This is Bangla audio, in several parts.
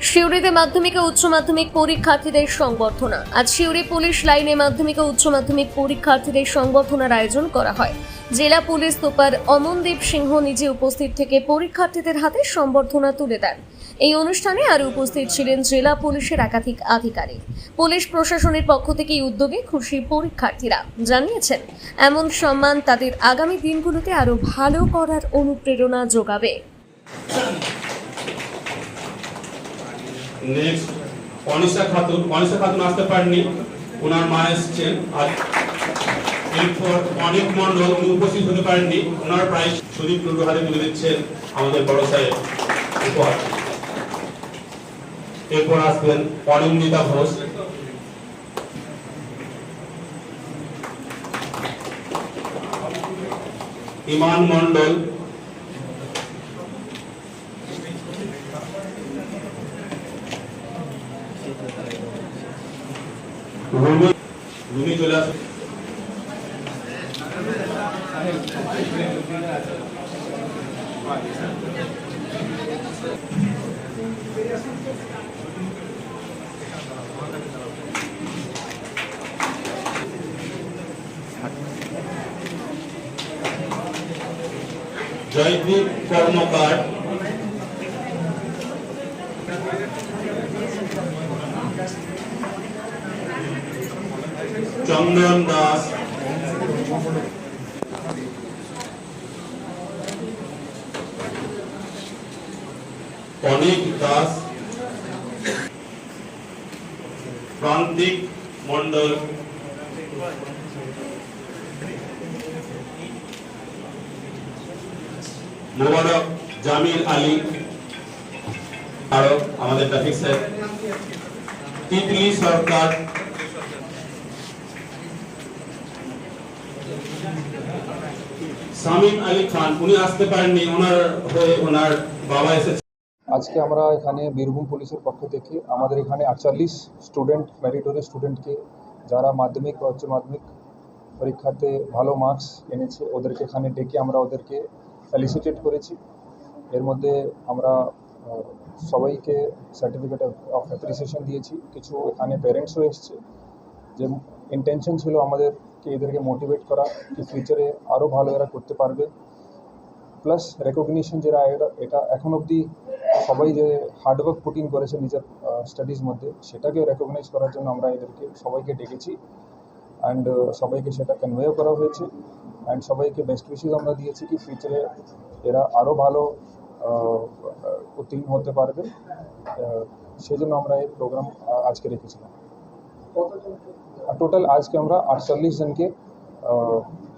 সিউড়িতে মাধ্যমিক ও উচ্চ মাধ্যমিক পরীক্ষার্থীদের সংবর্ধনা। আজ সিউড়ি পুলিশ লাইনে মাধ্যমিক ও উচ্চ মাধ্যমিক পরীক্ষার্থীদের সংবর্ধনার আয়োজন করা হয়। জেলা পুলিশ সুপার অমনদীপ সিংহ নিজে উপস্থিত থেকে পরীক্ষার্থীদের হাতে সংবর্ধনা তুলে দেন। এই অনুষ্ঠানে আরও উপস্থিত ছিলেন জেলা পুলিশের একাধিক আধিকারিক। পুলিশ প্রশাসনের পক্ষ থেকে এই উদ্যোগে খুশি পরীক্ষার্থীরা জানিয়েছেন, এমন সম্মান তাদের আগামী দিনগুলোতে আরও ভালো করার অনুপ্রেরণা যোগাবে। নেক্সট অনিশা খাতুন আসতে পারেননি, ওনার মা এসছেন। আর এরপর অনেক মন্ডল উপস্থিত হতে পারেননি, ওনার প্রাইজ সুদীপ টুডু হাতে তুলে দিচ্ছেন আমাদের বড় সাহেব উপহার। এরপর আসবেন অনিন্দিতা ঘোষ, ইমান মন্ডল, রুমি চলে আসবে। জয়দীপ কর্মকার, চন্দন দাস, অনিক দাস, প্রান্তিক মন্ডল, মোবারক জামিল আলী, আরো আমাদের ট্রাফিক স্যার, তিতলি সরকার, সামিম আলী খান, উনি আসতে পারেননি, ওনার বাবা এসেছে। আজকে আমরা এখানে বীরভূম পুলিশের পক্ষ থেকে আমাদের এখানে 48 স্টুডেন্ট, মেরিটোরিয়াস স্টুডেন্টকে যারা মাধ্যমিক বা উচ্চ মাধ্যমিক পরীক্ষাতে ভালো মার্কস এনেছে ওদেরকে এখানে ডেকে আমরা ওদেরকে ফেলিসিটেট করেছি। এর মধ্যে আমরা সবাইকে সার্টিফিকেট অফ অ্যাপ্রিসিয়েশন দিয়েছি। কিছু এখানে প্যারেন্টসও এসছে, যে ইন্টেনশন ছিল আমাদেরকে এদেরকে মোটিভেট করা কি ফিউচারে আরও ভালো এরা করতে পারবে, প্লাস রেকগনিশন যারা এটা এখন অবধি সবাই যে হার্ডওয়ার্ক পুটিং করেছে নিজের স্টাডিজ মধ্যে সেটাকে রেকগনাইজ করার জন্য আমরা এদেরকে সবাইকে ডেকেছি অ্যান্ড সবাইকে সেটা কনভেও করা হয়েছে অ্যান্ড সবাইকে বেস্ট উইশেস আমরা দিয়েছি কি ফিউচারে এরা আরও ভালো উত্তীর্ণ হতে পারবে। সেই জন্য আমরা এই প্রোগ্রাম আজকে রেখেছিলাম। টোটাল আজকে আমরা 48 জনকে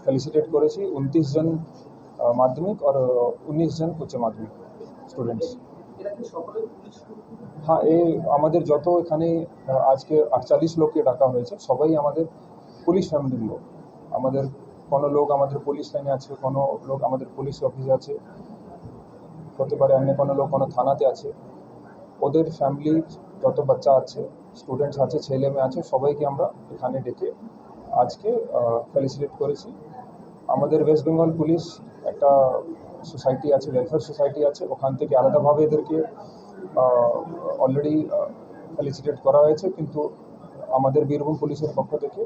ফেলিসিটেট করেছি, 29 জন মাধ্যমিক আর 19 জন উচ্চ মাধ্যমিক স্টুডেন্টস। হ্যাঁ, এই আমাদের যত এখানে আজকে 48 লোককে ডাকা হয়েছে সবাই আমাদের পুলিশ ফ্যামিলির লোক। আমাদের কোনো লোক আমাদের পুলিশ লাইনে আছে, কোনো লোক আমাদের পুলিশ অফিসে আছে, হতে পারে অন্য কোনো লোক কোনো থানাতে আছে। ওদের ফ্যামিলির যত বাচ্চা আছে, স্টুডেন্টস আছে, ছেলে মেয়ে আছে, সবাইকে আমরা এখানে ডেকে আজকে ফেলিসিটেট করেছি। আমাদের ওয়েস্ট বেঙ্গল পুলিশ একটা সোসাইটি আছে, ওয়েলফেয়ার সোসাইটি আছে, ওখান থেকে আলাদাভাবে এদেরকে অলরেডি ফেলিসিটেট করা হয়েছে, কিন্তু আমাদের বীরভূম পুলিশের পক্ষ থেকে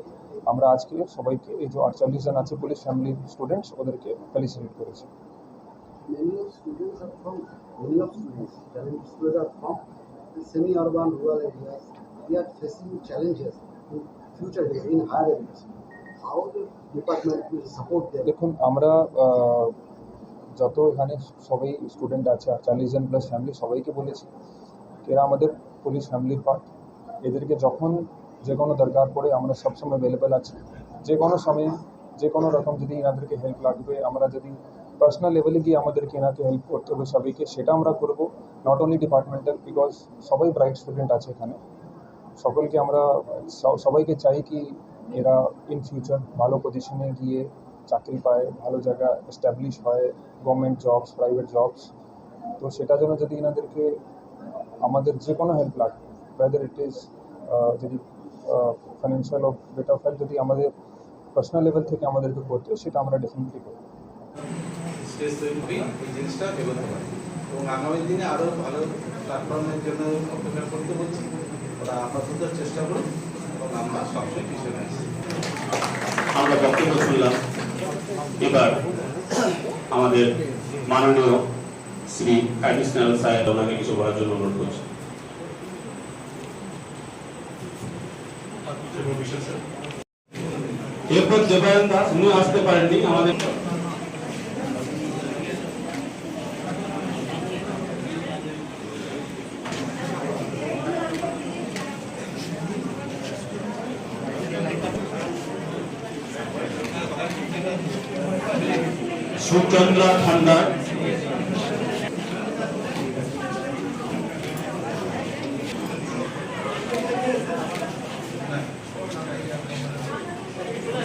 আমরা আজকে সবাইকে এই যে 48 জন আছে পুলিশ ফ্যামিলির স্টুডেন্টস ওদেরকে ফেলিসিটেট করেছি। semi-urban rural areas, they are facing challenges in future days in higher areas. How the department will support them? দেখুন, আমরা যত এখানে সবাই স্টুডেন্ট আছে 48 জন প্লাস ফ্যামিলি সবাইকে বলেছি এরা আমাদের পুলিশ ফ্যামিলির পার্ট। এদেরকে যখন যে কোনো দরকার পড়ে আমরা সবসময় অ্যাভেলেবেল আছি। যে কোনো সময়ে যে কোনো রকম যদি এনাদেরকে হেল্প লাগবে, আমরা যদি পার্সোনাল লেভেলে গিয়ে আমাদেরকে এনাকে হেল্প করতে হবে সবাইকে, সেটা আমরা করব। নট অনলি ডিপার্টমেন্টাল, বিকজ সবাই ব্রাইট স্টুডেন্ট আছে এখানে। সকলকে আমরা সবাইকে চাই কি এরা ইন ফিউচার ভালো পজিশনে গিয়ে চাকরি পায়, ভালো জায়গা এস্টাবলিশ হয়, গভর্নমেন্ট জবস, প্রাইভেট জবস। তো সেটার জন্য যদি এনাদেরকে আমাদের যে কোনো হেল্প লাগবে, ওয়েদার ইট ইজ যদি ফাইন্যান্সিয়াল অফ বেট অফ হেল্প যদি আমাদের পার্সোনাল লেভেল থেকে আমাদেরকে করতে, সেটা আমরা ডেফিনেটলি করব। এবং আগামী দিনে আরও ভালো প্ল্যাটফর্মের জন্য অপেক্ষা করতে বলছি। ওরা আপাতত চেষ্টা করুন এবং আমরা সবসময় পিছনে আছি। আমরা বক্তব্য শুনলাম। এবার আমাদের মাননীয় শ্রী অ্যাডিশনাল সাহেব ওনাকে কিছু বলার জন্য অনুরোধ করছি। এরপর দেবায়ন দাস, উনি আসতে পারেননি। আমাদের সুচন্দ্রা ঠান্ডার,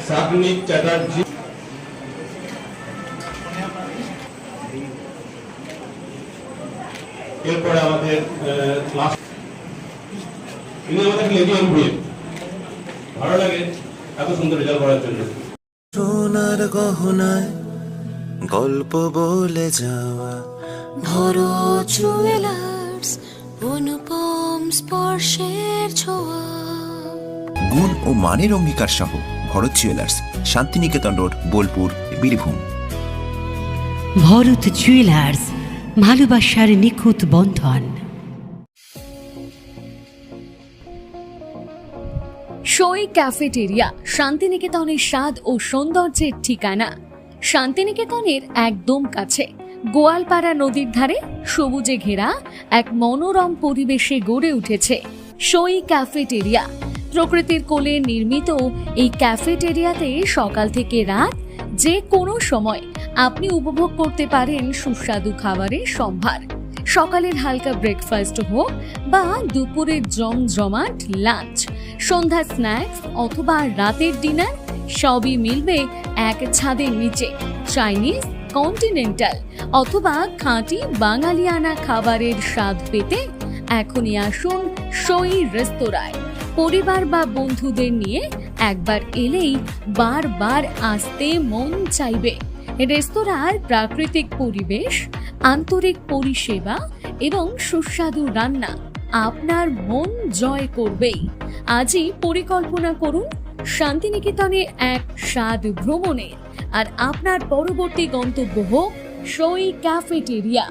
সাগনিক চ্যাটার্জি, এরপরে আমাদের ইনি আমাদের লেডি এমপিএ। ভালো লাগে এত সুন্দর রেজাল্ট করার জন্য। সোনার গহনায় গল্প বলে যাওয়া ভরত জুয়েলার্স, অনুপম স্পর্শের ছোঁয়া। গুণ ও মানের অঙ্গীকার সহ Bharat jewellers, Santiniketan road, Bolpur, Birbhum. Bharat jewellers, ভালোবাসার নিখুঁত বন্ধন। সই ক্যাফেটেরিয়া, শান্তিনিকেতনের স্বাদ ও সৌন্দর্যের ঠিকানা। শান্তিনিকেতনের একদম কাছে, গোয়ালপাড়া নদীর ধারে সবুজে ঘেরা এক মনোরম পরিবেশে গড়ে উঠেছে সই ক্যাফেটেরিয়া। প্রকৃতির কোলে নির্মিত এই ক্যাফেটেরিয়াতে সকাল থেকে রাত যে কোনো সময় আপনি উপভোগ করতে পারেন সুস্বাদু খাবারের সম্ভার। সকালের হালকা ব্রেকফাস্ট হোক বা দুপুরের জমজমাট লাঞ্চ, সন্ধ্যার স্ন্যাক্স অথবা রাতের ডিনার, সবই মিলবে এক ছাদের নিচে। চাইনিজ, কন্টিনেন্টাল অথবা খাঁটি বাঙালিয়ানা খাবারের স্বাদ পেতে এখনই আসুন সই রেস্তোরাঁয়। পরিবার বা বন্ধুদের নিয়ে একবার এলেই বারবার আসতে মন চাইবে। রেস্তোরাঁর প্রাকৃতিক পরিবেশ, আন্তরিক পরিষেবা এবং সুস্বাদু রান্না আপনার মন জয় করবেই। আজই পরিকল্পনা করুন শান্তিনিকেতনে এক স্বাদ ভ্রমণের, আর আপনার পরবর্তী গন্তব্য হোক সই ক্যাফেটেরিয়া।